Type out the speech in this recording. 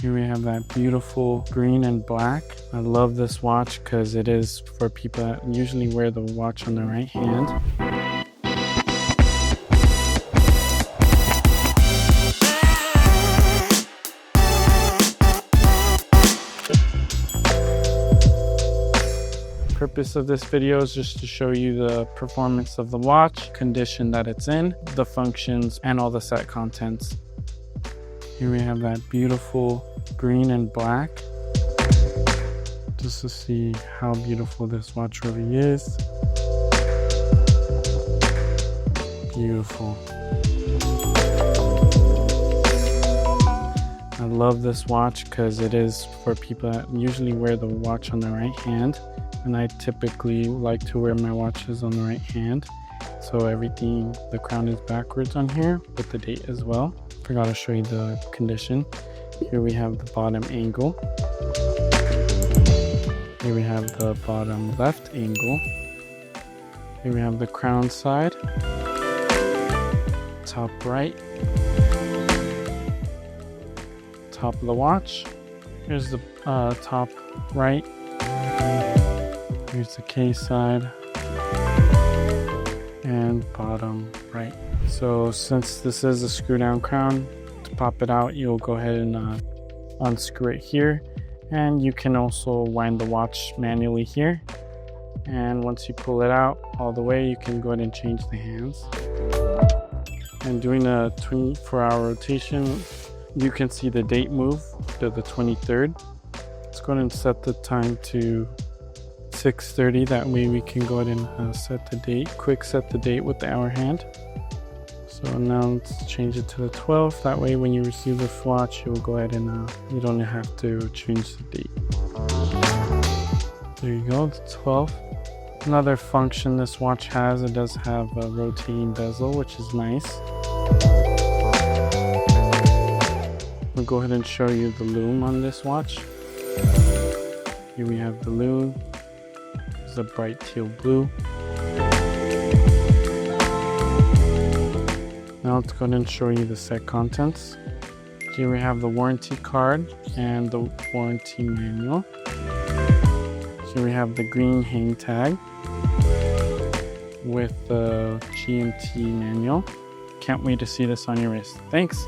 Here we have that beautiful green and black. I love this watch because it is for people that usually wear the watch on the right hand. Purpose of this video is just to show you the performance of the watch, condition that it's in, the functions, and all the set contents. Here we have that beautiful green and black, just to see how beautiful this watch really is. Beautiful. I love this watch because it is for people that usually wear the watch on the right hand, and I typically like to wear my watches on the right hand, so everything, the crown is backwards on here with the date as well. Forgot to show you the condition. Here we have the bottom angle. Here we have the bottom left angle. Here we have the crown side, top right, top of the watch. Here's the top right. Here's the case side and bottom right. So since this is a screw down crown, to pop it out, you'll go ahead and unscrew it here. And you can also wind the watch manually here. And once you pull it out all the way, you can go ahead and change the hands. And doing a 24-hour rotation, you can see the date move to the 23rd. Let's go ahead and set the time to 6:30. That way we can go ahead and set the date. Quick set the date with the hour hand. So now let's change it to the 12th. That way when you receive this watch, you'll go ahead and you don't have to change the date. There you go, the 12th. Another function this watch has, it does have a rotating bezel, which is nice. We'll go ahead and show you the lume on this watch. Here we have the lume. It's a bright teal blue. Now let's go ahead and show you the set contents. Here we have the warranty card and the warranty manual. Here we have the green hang tag with the GMT manual. Can't wait to see this on your wrist. Thanks!